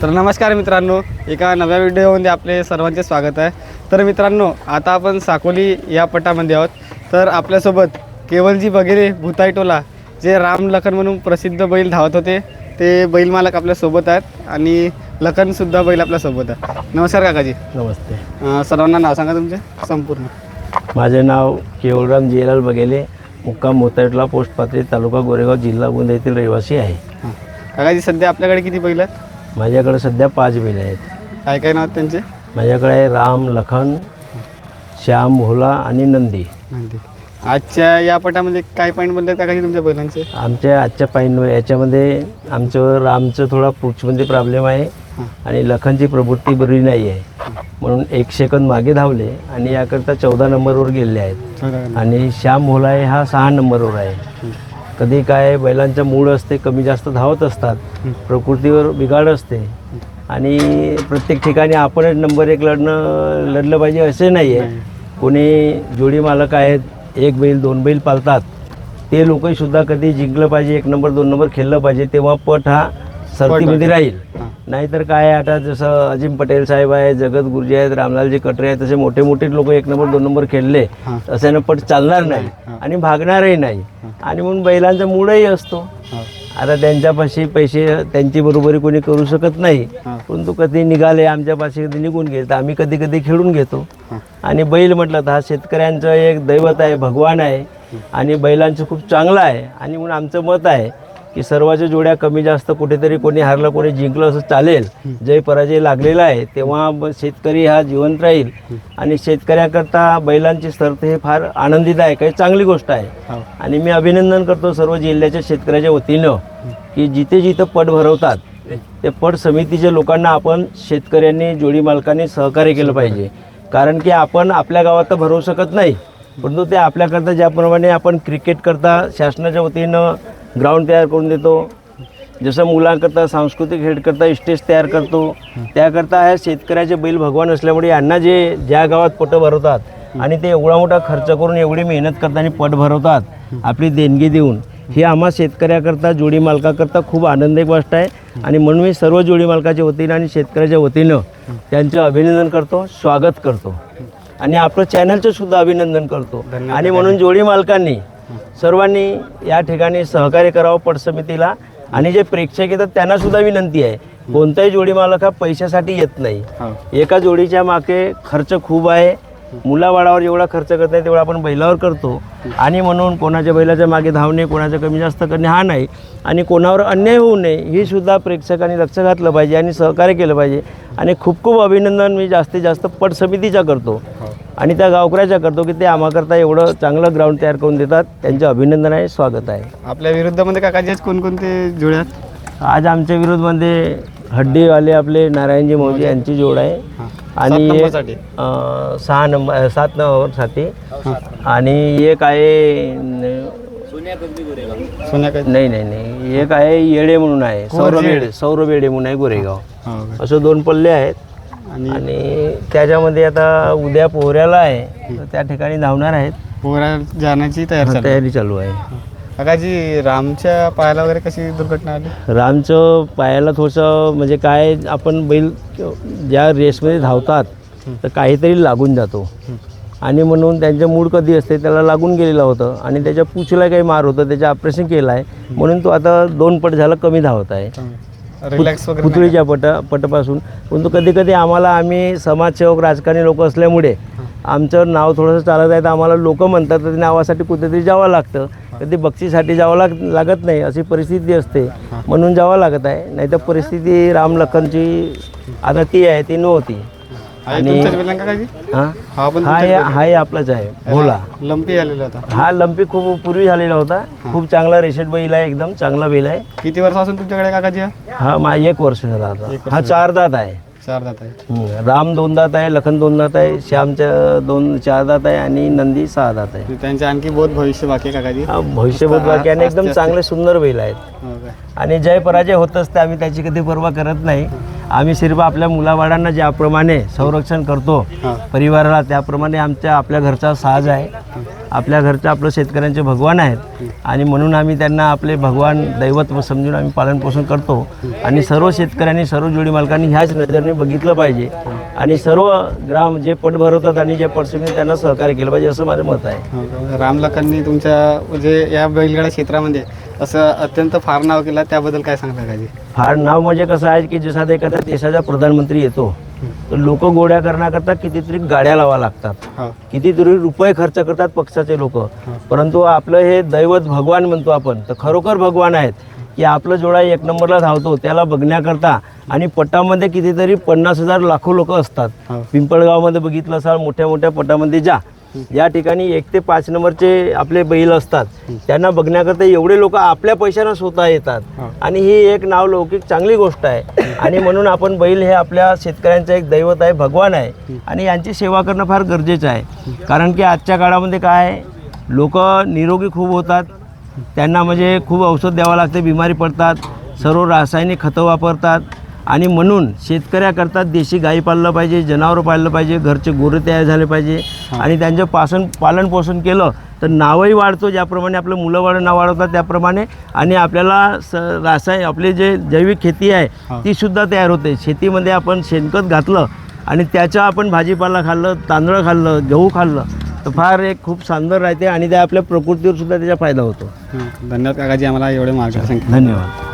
तर नमस्कार मित्रांनो, एका नव्या व्हिडिओमध्ये आपले सर्वांचे स्वागत आहे। तर मित्रांनो, आता आपण साकोली या पटामध्ये आहोत। तर आपल्यासोबत केवलजी वगैरे भुताईटोला जे राम लखन म्हणून प्रसिद्ध बैल धावत होते ते बैल मालक आपल्यासोबत आहेत आणि लखनसुद्धा बैल आपल्यासोबत आहे। नमस्कार काकाजी। नमस्ते। सर्वांना नाव सांगा तुमचे संपूर्ण। माझे नाव केवलराम जेलाल बघेले, मुक्काम भुताईटोला, पोस्ट पाथरी, तालुका गोरेगाव, जिल्हा गोंदिया येथील रहिवासी आहे। काकाजी, सध्या आपल्याकडे किती बैल आहेत? माझ्याकडे सध्या 5 बैल आहेत। काय काय नाव आहेत त्यांचे? माझ्याकडे आहे राम, लखन, श्याम, भोला आणि नंदी। आजच्या या पटामध्ये काय पॉईंट बनले काकाजी तुमच्या बैलांचे? आमच्या आजच्या याच्यामध्ये आमचं रामचं थोडा पुढच्यामध्ये प्रॉब्लेम आहे आणि लखनची प्रवृत्ती बरी नाही आहे, म्हणून 1 सेकंद मागे धावले आणि याकरता 14 नंबरवर गेलेले आहेत। आणि श्याम भोला आहे हा 6 नंबरवर आहे। कधी काय बैलांचा मूड असते, कमी जास्त धावत असतात, प्रकृतीवर बिघाड असते आणि प्रत्येक ठिकाणी आपणच नंबर 1 लढलं पाहिजे असे नाही आहे। कोणी जोडी मालक आहेत, 1 बैल 2 बैल पालतात, ते लोकंसुद्धा कधी जिंकलं पाहिजे, 1 नंबर 2 नंबर खेळलं पाहिजे, तेव्हा पट हा सर्तीमध्ये राहील। नाहीतर काय, आता जसं अजिम पटेल साहेब आहे, जगत गुरुजी आहेत, रामलालजी कटरे आहेत, तसे मोठे मोठे लोक 1 नंबर 2 नंबर खेळले अशानं पट चालणार नाही आणि भागणारही नाही आणि म्हणून बैलांचा मूडही असतो। आता त्यांच्यापाशी पैसे त्यांची बरोबरी कोणी करू शकत नाही, परंतु कधी निघाले आमच्यापाशी, कधी निघून गेले तर आम्ही कधी कधी खेळून घेतो। आणि बैल म्हटलं तर हा शेतकऱ्यांचं एक दैवत आहे, भगवान आहे आणि बैलांचं खूप चांगलं आहे आणि म्हणून आमचं मत आहे की सर्वांच्या जोड्या कमी जास्त कुठेतरी कोणी हारलं कोणी जिंकलं असं चालेल। जय पराजय लागलेला आहे तेव्हा शेतकरी हा जिवंत राहील आणि शेतकऱ्याकरता बैलांची शर्त हे फार आनंदीदायक आहे, चांगली गोष्ट आहे। आणि मी अभिनंदन करतो सर्व जिल्ह्याच्या शेतकऱ्याच्या वतीनं की जिथे जिथं पट भरवतात ते पट समितीच्या लोकांना आपण शेतकऱ्यांनी, जोडी मालकांनी सहकार्य केलं पाहिजे। कारण की आपण आपल्या गावात तर भरवू शकत नाही, परंतु ते आपल्याकरता ज्याप्रमाणे आपण क्रिकेट करता शासनाच्या वतीनं ग्राउंड तयार करून देतो, जसं मुलांकरता सांस्कृतिक खेळकरता स्टेज तयार करतो, त्याकरता ह्या शेतकऱ्याचे बैल भगवान असल्यामुळे यांना जे ज्या गावात पट भरवतात आणि ते एवढा मोठा खर्च करून एवढी मेहनत करतात आणि पट भरवतात आपली देणगी देऊन, हे आम्हा शेतकऱ्याकरता, जोडी मालकाकरता खूप आनंदाची गोष्ट आहे। आणि म्हणून मी सर्व जोडी मालकाच्या वतीनं आणि शेतकऱ्याच्या वतीनं त्यांचं अभिनंदन करतो, स्वागत करतो आणि आपलं चॅनलचं सुद्धा अभिनंदन करतो। आणि म्हणून जोडी मालकांनी सर्वांनी या ठिकाणी सहकार्य करावं पट समितीला आणि जे प्रेक्षक येतात त्यांना सुद्धा विनंती आहे, कोणताही जोडी मालक हा पैशासाठी येत नाही। एका जोडीच्या मागे खर्च खूप आहे, मुलाबाळावर जेवढा खर्च करत नाही तेवढा आपण बैलावर करतो आणि म्हणून कोणाच्या बैलाच्या मागे धावणे, कोणाचं कमी जास्त करणे हा नाही आणि कोणावर अन्याय होऊ नये ही सुद्धा प्रेक्षकांनी लक्ष घातलं पाहिजे आणि सहकार्य केलं पाहिजे। आणि खूप खूप अभिनंदन मी जास्तीत जास्त पट समितीचा करतो आणि त्या गावकऱ्याच्या करतो की ते आम्हाकरता एवढं चांगलं ग्राउंड तयार करून देतात, त्यांचं अभिनंदन आहे, स्वागत आहे। आपल्या विरुद्धमध्ये काकाजी कोणकोणते जोड्या आहेत? आज आमच्या विरोधमध्ये हड्डीवाले आपले नारायणजी मौजे यांची जोड आहे आणि 7 नंबरसाठी आणि एक आहे नाही एक आहे येडे म्हणून आहे, सौरभ येडे म्हणून आहे गोरेगाव। असं 2 पल्ले आहेत आणि त्याच्यामध्ये आता उद्या पोहऱ्याला आहे तर त्या ठिकाणी धावणार आहेत, पोहऱ्या जाण्याची तयारी चालू आहे। काकाजी, रामच्या पायाला वगैरे कशी दुर्घटना आली? रामचं पायाला थोडंसं म्हणजे काय, आपण बैल ज्या रेसमध्ये धावतात तर काहीतरी लागून जातो आणि म्हणून त्यांचं मूड कधी असते त्याला लागून गेलेलं होतं आणि त्याच्या पुछला काही मार होतं, त्याचं ऑपरेशन केलं आहे म्हणून तो आता 2 पट झाला कमी धावत आहे रिलॅक्स वगैरे पुतळीच्या पटापासून। परंतु कधी कधी आम्ही समाजसेवक राजकारणी लोक असल्यामुळे आमचं नाव थोडंसं चालत आहे तर आम्हाला लोक म्हणतात तर नावासाठी कुठेतरी जावं लागतं, कधी बक्षीसाठी जावं लागत नाही अशी परिस्थिती असते म्हणून जावं लागत आहे। नाही तर परिस्थिती राम लखनची आता ती आहे, ती नव्हती। आणि हा आपलाच आहे भोला, लंपी आलेला होता हा लंपी खूप पूर्वी झालेला होता, खूप चांगला रेशेट बैल आहे, एकदम चांगला बैल आहे। किती वर्षापासून तुमच्याकडे काकाजी? हा 1 वर्ष झाला आता, हा 4 दात आहे। 4 दात आहे। राम 2 दात आहे, लखन 2 दात आहे, श्यामच्या 4 दात आहे आणि नंदी 6 दात आहे। त्यांचे आणखी बहुत भविष्य बाकी आहे काकाजी? हा भविष्य बहुत बाकी आणि एकदम चांगले सुंदर बैल आहेत आणि जय पराजय होत असते, आम्ही त्याची कधी पर्वा करत नाही। आम्ही सिर्फ आपल्या मुलाबाळांना ज्याप्रमाणे संरक्षण करतो परिवाराला त्याप्रमाणे आपल्या घरचा साज आहे आपल्या घरचं आपलं शेतकऱ्यांचे भगवान आहेत आणि म्हणून आम्ही त्यांना आपले भगवान दैवत समजून आम्ही पालनपोषण करतो आणि सर्व शेतकऱ्यांनी सर्व जोडी मालकांनी ह्याच नजरेने बघितलं पाहिजे आणि सर्व ग्राम जे पट भरवतात आणि जे पटसंख्येने त्यांना सहकार्य केलं पाहिजे असं माझं मत आहे. राम लखननी तुमच्या म्हणजे या बैलगाडा क्षेत्रामध्ये असं अत्यंत फार नाव केलं, त्याबद्दल काय सांगता का? फार नाव म्हणजे कसं आहे की जसा एखाद्या देशाचा प्रधानमंत्री येतो तर लोक गोड्या करण्याकरता कितीतरी गाड्या लावा लागतात, कितीतरी रुपये खर्च करतात पक्षाचे लोक, परंतु आपलं हे दैवत भगवान म्हणतो आपण तर खरोखर भगवान आहेत की आपलं जोडा एक नंबरला धावतो त्याला बघण्याकरता. आणि पटामध्ये कितीतरी 50,000 लाखो लोक असतात. पिंपळगावमध्ये बघितलं असाल, मोठ्या मोठ्या पटामध्ये या ठिकाणी 1 ते 5 नंबरचे आपले बैल असतात, त्यांना बघण्याकरता एवढे लोक आपल्या पैशानं स्वतः येतात आणि ही एक नावलौकिक चांगली गोष्ट आहे. आणि म्हणून आपण बैल हे आपल्या शेतकऱ्यांचं एक दैवत आहे, भगवान आहे आणि यांची सेवा करणं फार गरजेचं आहे. कारण की आजच्या काळामध्ये काय आहे, लोक निरोगी खूप होतात, त्यांना म्हणजे खूप औषध द्यावं लागते, बिमारी पडतात, सर्व रासायनिक खतं वापरतात आणि म्हणून शेतकऱ्याकरता देशी गाई पाळलं पाहिजे, जनावरं पाळलं पाहिजे, घरचे गोरे तयार झाले पाहिजे आणि त्यांचं पालनपोषण केलं तर नावही वाढतो, ज्याप्रमाणे आपलं मुलं नाव वाढवतात त्याप्रमाणे. आणि आपल्याला आपली जे जैविक शेती आहे ती सुद्धा तयार होते. शेतीमध्ये आपण शेणखत घातलं आणि त्याचं आपण भाजीपाला खाल्लं, तांदूळ खाल्लं, गहू खाल्लं तर फार एक खूप सुंदर राहते आणि त्या आपल्या प्रकृतीवर सुद्धा त्याचा फायदा होतो. धन्यवाद काकाजी, आम्हाला एवढे मार्गदर्शन केलं. धन्यवाद.